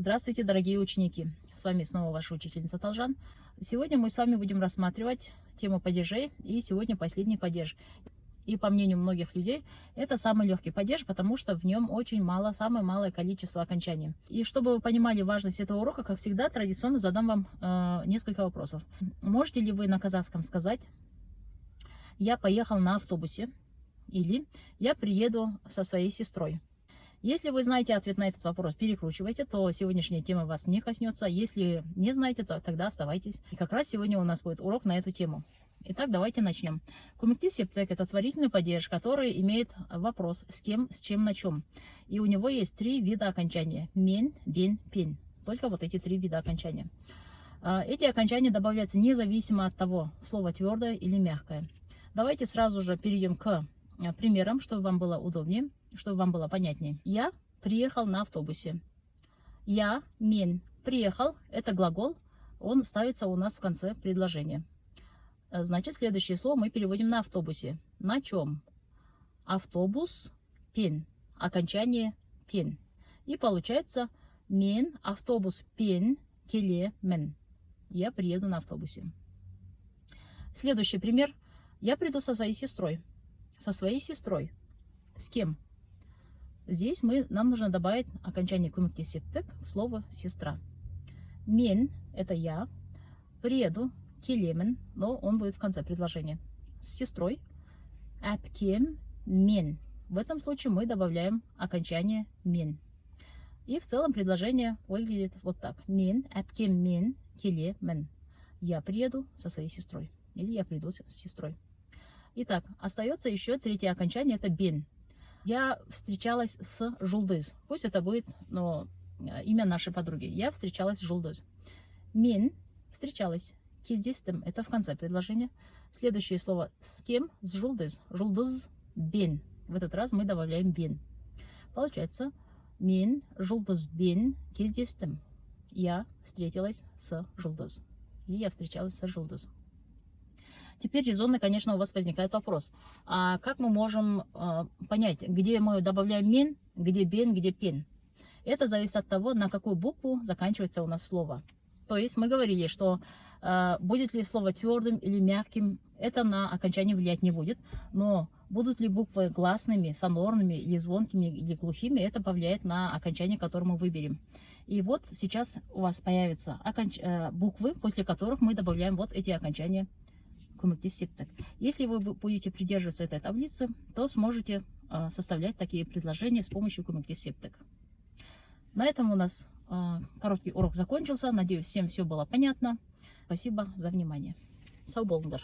Здравствуйте, дорогие ученики! С вами снова ваша учительница Талжан. Сегодня мы с вами будем рассматривать тему падежей, и сегодня последний падеж. И по мнению многих людей, это самый легкий падеж, потому что в нем очень мало, самое малое количество окончаний. И чтобы вы понимали важность этого урока, как всегда, традиционно задам вам несколько вопросов. Можете ли вы на казахском сказать «я поехал на автобусе» или «я приеду со своей сестрой»? Если вы знаете ответ на этот вопрос, перекручивайте, то сегодняшняя тема вас не коснется. Если не знаете, то тогда оставайтесь. И как раз сегодня у нас будет урок на эту тему. Итак, давайте начнем. Кумекти септек — это творительный падеж, который имеет вопрос с кем, с чем, на чем. И у него есть три вида окончания. Мен, бен, пен. Только вот эти три вида окончания. Эти окончания добавляются независимо от того, слово твердое или мягкое. Давайте сразу же перейдем к примерам, чтобы вам было удобнее, чтобы вам было понятнее. Я приехал на автобусе. Я, мен, приехал, это глагол, он ставится у нас в конце предложения. Значит, следующее слово мы переводим на автобусе. На чем? Автобус, пен, окончание пен. И получается мен, автобус, пен, келе, мен. Я приеду на автобусе. Следующий пример. Я приду со своей сестрой. Со своей сестрой. С кем? Здесь нам нужно добавить окончание кумекти септек к слову сестра. Мен — это я. Приеду, келемен, но он будет в конце предложения. С сестрой. Әпкем, мен. В этом случае мы добавляем окончание мен. И в целом предложение выглядит вот так. Мен, әпкем, мен, келемен. Я приеду со своей сестрой. Или я приду с сестрой. Итак, остается еще третье окончание, это бен. Я встречалась с Жулдыз. Пусть это будет имя нашей подруги. Я встречалась с Жулдыз. Мен встречалась. Кездестім — это в конце предложения. Следующее слово с кем? С Жулдыз. Жулдыз бен. В этот раз мы добавляем бен. Получается мен Жулдыз бен кездестім. Я встретилась с Жулдыз. Или я встречалась с Жулдыз. Теперь резонно, конечно, у вас возникает вопрос. А как мы можем понять, где мы добавляем мен, где бен, где пен? Это зависит от того, на какую букву заканчивается у нас слово. То есть мы говорили, что будет ли слово твердым или мягким, это на окончание влиять не будет. Но будут ли буквы гласными, сонорными, или звонкими, или глухими, это повлияет на окончание, которое мы выберем. И вот сейчас у вас появятся буквы, после которых мы добавляем вот эти окончания. Если вы будете придерживаться этой таблицы, то сможете составлять такие предложения с помощью кумекти септек. На этом у нас короткий урок закончился. Надеюсь, всем все было понятно. Спасибо за внимание. Сау болыңдар.